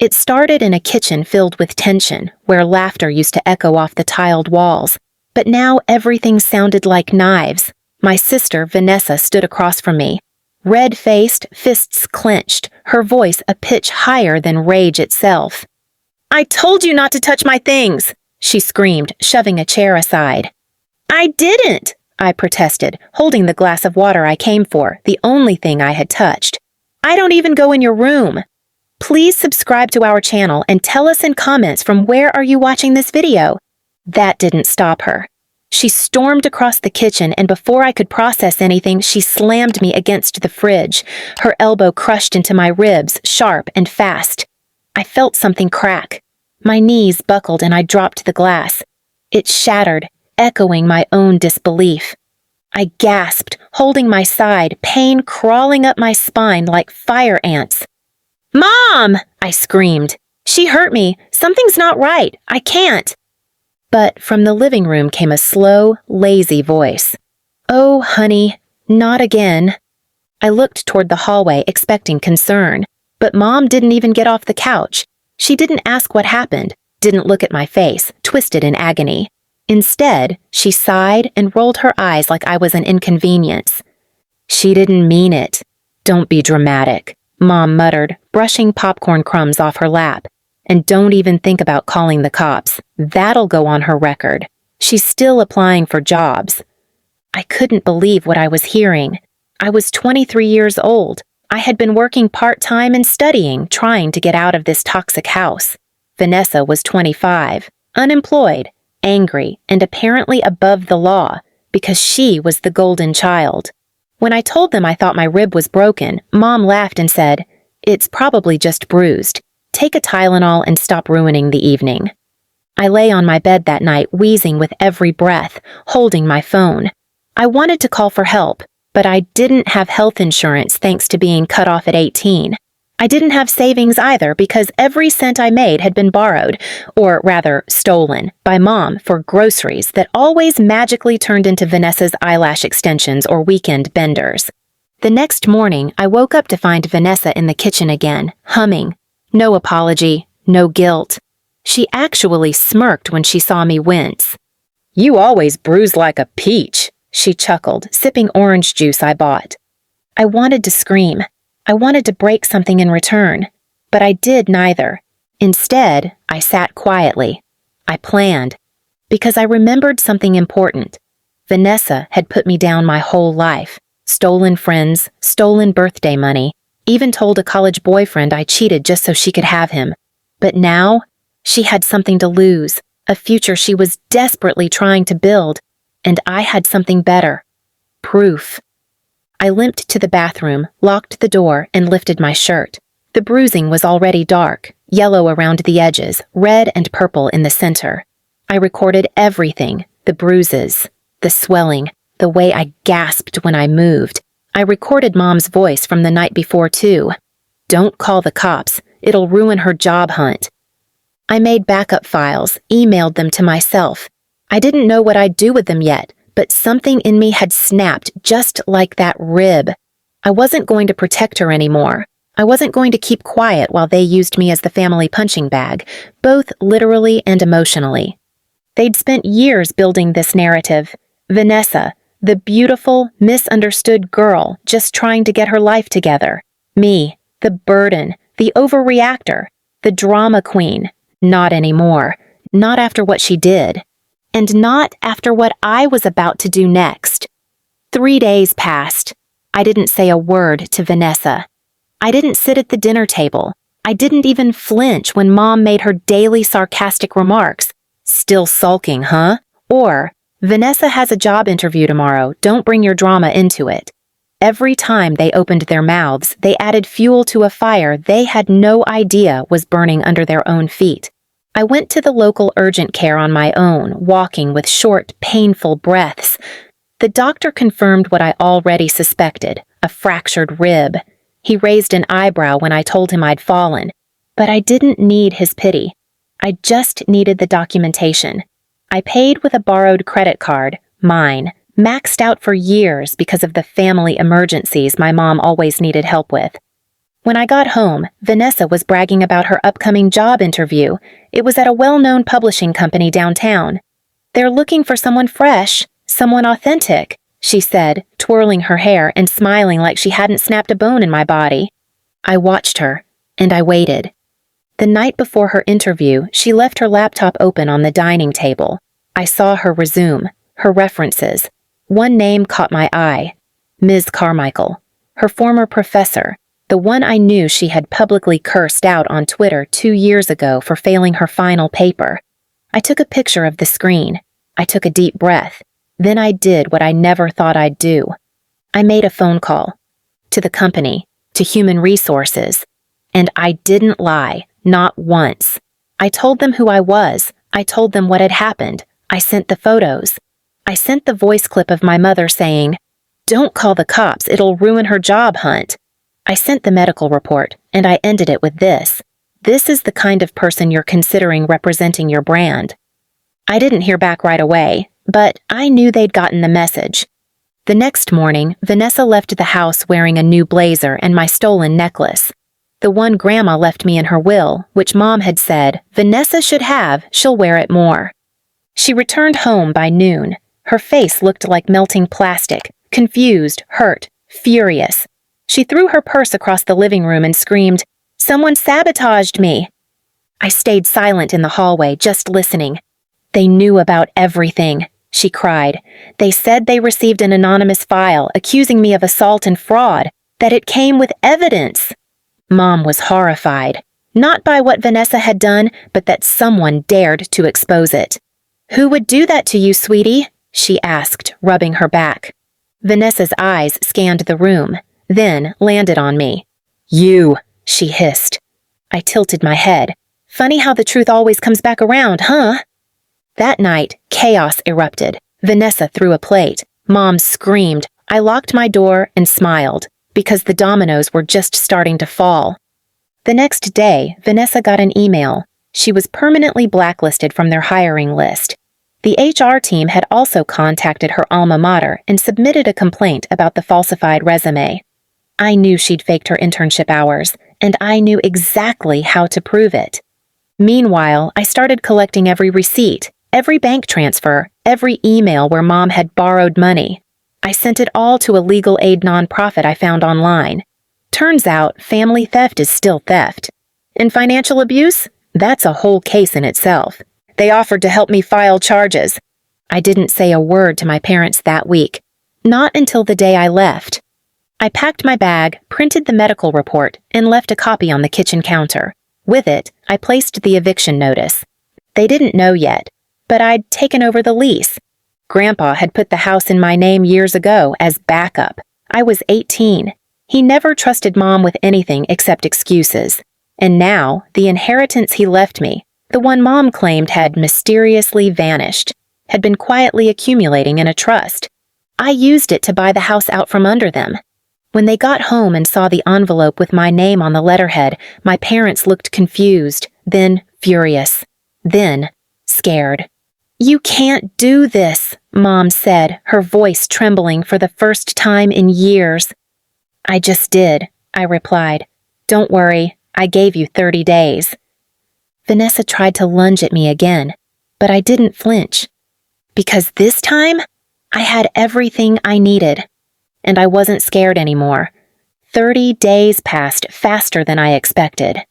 It started in a kitchen filled with tension, where laughter used to echo off the tiled walls. But now everything sounded like knives. My sister, Vanessa, stood across from me. Red-faced, fists clenched, her voice a pitch higher than rage itself. "I told you not to touch my things!" she screamed, shoving a chair aside. "I didn't!" I protested, holding the glass of water I came for, the only thing I had touched. "I don't even go in your room. Please subscribe to our channel and tell us in comments from where are you watching this video." That didn't stop her. She stormed across the kitchen, and before I could process anything, she slammed me against the fridge, her elbow crushed into my ribs, sharp and fast. I felt something crack. My knees buckled and I dropped the glass. It shattered, echoing my own disbelief. I gasped, holding my side, pain crawling up my spine like fire ants. "Mom!" I screamed. "She hurt me. Something's not right. I can't." But from the living room came a slow, lazy voice. "Oh, honey, not again." I looked toward the hallway, expecting concern, but Mom didn't even get off the couch. She didn't ask what happened, didn't look at my face, twisted in agony. Instead, she sighed and rolled her eyes like I was an inconvenience. "She didn't mean it. Don't be dramatic," Mom muttered, brushing popcorn crumbs off her lap. "And don't even think about calling the cops. That'll go on her record. She's still applying for jobs." I couldn't believe what I was hearing. I was 23 years old. I had been working part-time and studying, trying to get out of this toxic house. Vanessa was 25, unemployed, angry, and apparently above the law, because she was the golden child. When I told them I thought my rib was broken, Mom laughed and said, "It's probably just bruised. Take a Tylenol and stop ruining the evening." I lay on my bed that night, wheezing with every breath, holding my phone. I wanted to call for help, but I didn't have health insurance thanks to being cut off at 18. I didn't have savings either because every cent I made had been borrowed, or rather stolen, by Mom for groceries that always magically turned into Vanessa's eyelash extensions or weekend benders. The next morning, I woke up to find Vanessa in the kitchen again, humming. No apology, no guilt. She actually smirked when she saw me wince. "You always bruise like a peach," she chuckled, sipping orange juice I bought. I wanted to scream. I wanted to break something in return, but I did neither. Instead, I sat quietly. I planned, because I remembered something important. Vanessa had put me down my whole life. Stolen friends, stolen birthday money, even told a college boyfriend I cheated just so she could have him. But now, she had something to lose, a future she was desperately trying to build, and I had something better. Proof. I limped to the bathroom, locked the door, and lifted my shirt. The bruising was already dark, yellow around the edges, red and purple in the center. I recorded everything, the bruises, the swelling, the way I gasped when I moved. I recorded Mom's voice from the night before, too. "Don't call the cops. It'll ruin her job hunt." I made backup files, emailed them to myself. I didn't know what I'd do with them yet, but something in me had snapped just like that rib. I wasn't going to protect her anymore. I wasn't going to keep quiet while they used me as the family punching bag, both literally and emotionally. They'd spent years building this narrative. Vanessa, the beautiful, misunderstood girl just trying to get her life together. Me, the burden, the overreactor, the drama queen. Not anymore. Not after what she did. And not after what I was about to do next. 3 days passed. I didn't say a word to Vanessa. I didn't sit at the dinner table. I didn't even flinch when Mom made her daily sarcastic remarks. "Still sulking, huh?" Or, "Vanessa has a job interview tomorrow. Don't bring your drama into it." Every time they opened their mouths, they added fuel to a fire they had no idea was burning under their own feet. I went to the local urgent care on my own, walking with short, painful breaths. The doctor confirmed what I already suspected, a fractured rib. He raised an eyebrow when I told him I'd fallen. But I didn't need his pity. I just needed the documentation. I paid with a borrowed credit card, mine, maxed out for years because of the family emergencies my mom always needed help with. When I got home, Vanessa was bragging about her upcoming job interview. It was at a well-known publishing company downtown. "They're looking for someone fresh, someone authentic," she said, twirling her hair and smiling like she hadn't snapped a bone in my body. I watched her, and I waited. The night before her interview, she left her laptop open on the dining table. I saw her resume, her references. One name caught my eye: Ms. Carmichael, her former professor, the one I knew she had publicly cursed out on Twitter 2 years ago for failing her final paper. I took a picture of the screen. I took a deep breath. Then I did what I never thought I'd do. I made a phone call. To the company, to human resources. And I didn't lie, not once. I told them who I was. I told them what had happened. I sent the photos. I sent the voice clip of my mother saying, "Don't call the cops, it'll ruin her job hunt." I sent the medical report, and I ended it with this: "This is the kind of person you're considering representing your brand." I didn't hear back right away, but I knew they'd gotten the message. The next morning, Vanessa left the house wearing a new blazer and my stolen necklace. The one Grandma left me in her will, which Mom had said, "Vanessa should have, she'll wear it more." She returned home by noon. Her face looked like melting plastic, confused, hurt, furious. She threw her purse across the living room and screamed, "Someone sabotaged me!" I stayed silent in the hallway, just listening. "They knew about everything," she cried. "They said they received an anonymous file accusing me of assault and fraud, that it came with evidence." Mom was horrified, not by what Vanessa had done, but that someone dared to expose it. "Who would do that to you, sweetie?" she asked, rubbing her back. Vanessa's eyes scanned the room, then landed on me. "You," she hissed. I tilted my head. Funny how the truth always comes back around, huh? That night, chaos erupted. Vanessa threw a plate. Mom screamed. I locked my door and smiled, because the dominoes were just starting to fall. The next day, Vanessa got an email. She was permanently blacklisted from their hiring list. The HR team had also contacted her alma mater and submitted a complaint about the falsified resume. I knew she'd faked her internship hours, and I knew exactly how to prove it. Meanwhile, I started collecting every receipt, every bank transfer, every email where Mom had borrowed money. I sent it all to a legal aid nonprofit I found online. Turns out, family theft is still theft. And financial abuse? That's a whole case in itself. They offered to help me file charges. I didn't say a word to my parents that week. Not until the day I left. I packed my bag, printed the medical report, and left a copy on the kitchen counter. With it, I placed the eviction notice. They didn't know yet, but I'd taken over the lease. Grandpa had put the house in my name years ago as backup. I was 18. He never trusted Mom with anything except excuses. And now, the inheritance he left me, the one Mom claimed had mysteriously vanished, had been quietly accumulating in a trust. I used it to buy the house out from under them. When they got home and saw the envelope with my name on the letterhead, my parents looked confused, then furious, then scared. "You can't do this," Mom said, her voice trembling for the first time in years. "I just did," I replied. "Don't worry, I gave you 30 days. Vanessa tried to lunge at me again, but I didn't flinch. Because this time, I had everything I needed. And I wasn't scared anymore. 30 days passed faster than I expected.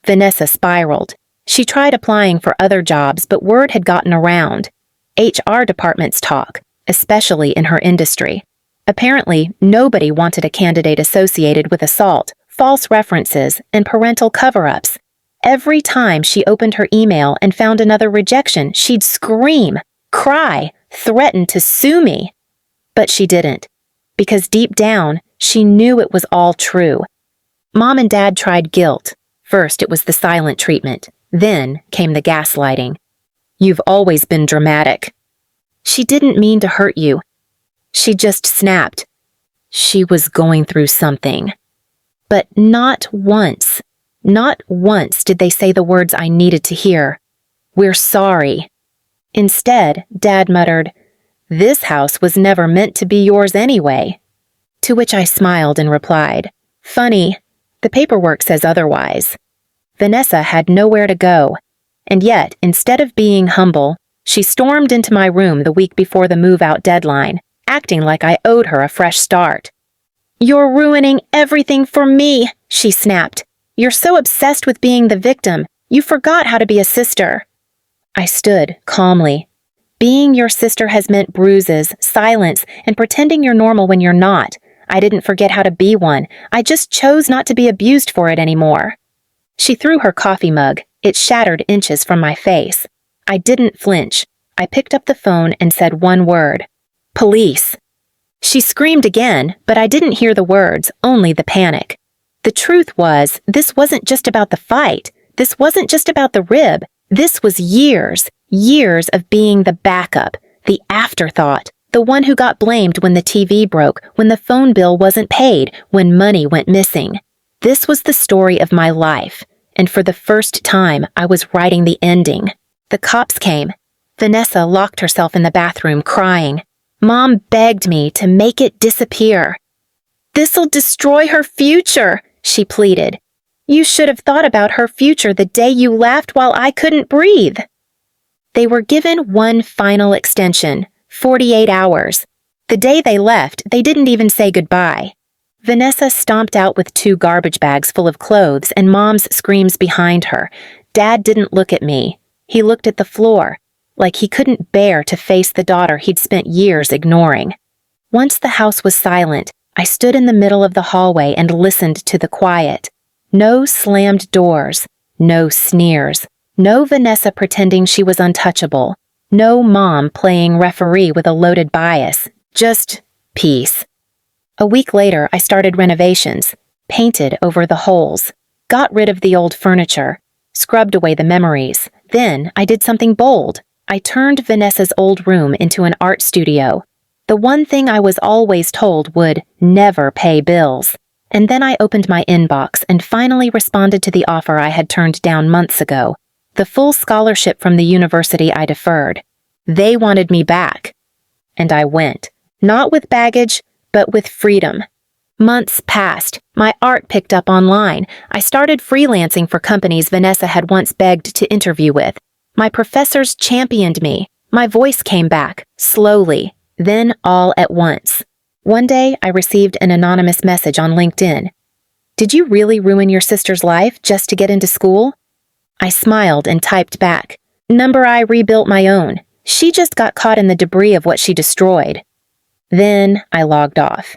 Vanessa spiraled. She tried applying for other jobs, but word had gotten around. HR departments talk, especially in her industry. Apparently, nobody wanted a candidate associated with assault, false references, and parental cover-ups. Every time she opened her email and found another rejection, she'd scream, cry, threaten to sue me. But she didn't. Because deep down, she knew it was all true. Mom and Dad tried guilt. First, it was the silent treatment. Then came the gaslighting. "You've always been dramatic." She didn't mean to hurt you. She just snapped. She was going through something. But not once did they say the words I needed to hear. "We're sorry." Instead, Dad muttered, "This house was never meant to be yours anyway." To which I smiled and replied, "Funny, The paperwork says otherwise. Vanessa had nowhere to go, and yet, instead of being humble, she stormed into my room the week before the move-out deadline, acting like I owed her a fresh start. "You're ruining everything for me," she snapped. "You're so obsessed with being the victim, you forgot how to be a sister." I stood calmly. Being your sister has meant bruises, silence, and pretending you're normal when you're not. I didn't forget how to be one. I just chose not to be abused for it anymore. She threw her coffee mug. It shattered inches from my face. I didn't flinch. I picked up the phone and said one word. "Police." She screamed again, but I didn't hear the words, only the panic. The truth was, this wasn't just about the fight. This wasn't just about the rib. This was years of being the backup, the afterthought, the one who got blamed when the TV broke, when the phone bill wasn't paid, when money went missing. This was the story of my life, and for the first time, I was writing the ending. The cops came. Vanessa locked herself in the bathroom, crying. Mom begged me to make it disappear. "This'll destroy her future," she pleaded. "You should have thought about her future the day you laughed while I couldn't breathe." They were given one final extension, 48 hours. The day they left, they didn't even say goodbye. Vanessa stomped out with 2 garbage bags full of clothes and Mom's screams behind her. Dad didn't look at me. He looked at the floor, like he couldn't bear to face the daughter he'd spent years ignoring. Once the house was silent, I stood in the middle of the hallway and listened to the quiet. No slammed doors, no sneers, no Vanessa pretending she was untouchable, no Mom playing referee with a loaded bias, just peace. A week later, I started renovations, painted over the holes, got rid of the old furniture, scrubbed away the memories. Then I did something bold. I turned Vanessa's old room into an art studio. The one thing I was always told would never pay bills. And then I opened my inbox and finally responded to the offer I had turned down months ago, the full scholarship from the university I deferred. They wanted me back. And I went, not with baggage, but with freedom. Months passed. My art picked up online. I started freelancing for companies Vanessa had once begged to interview with. My professors championed me. My voice came back, slowly, then all at once. One day, I received an anonymous message on LinkedIn. "Did you really ruin your sister's life just to get into school?" I smiled and typed back, "Number I rebuilt my own. She just got caught in the debris of what she destroyed." Then I logged off.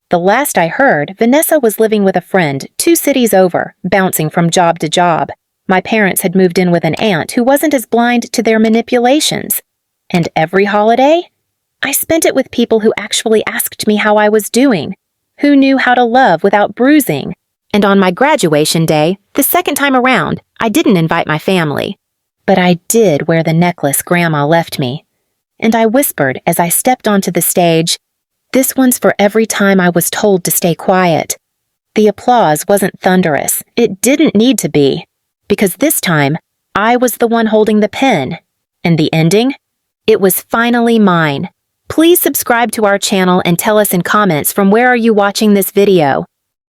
The last I heard, Vanessa was living with a friend 2 cities over, bouncing from job to job. My parents had moved in with an aunt who wasn't as blind to their manipulations. And every holiday, I spent it with people who actually asked me how I was doing, who knew how to love without bruising. And on my graduation day, the second time around, I didn't invite my family. But I did wear the necklace Grandma left me. And I whispered as I stepped onto the stage, "This one's for every time I was told to stay quiet." The applause wasn't thunderous. It didn't need to be. Because this time, I was the one holding the pen. And the ending? It was finally mine. Please subscribe to our channel and tell us in comments from where are you watching this video.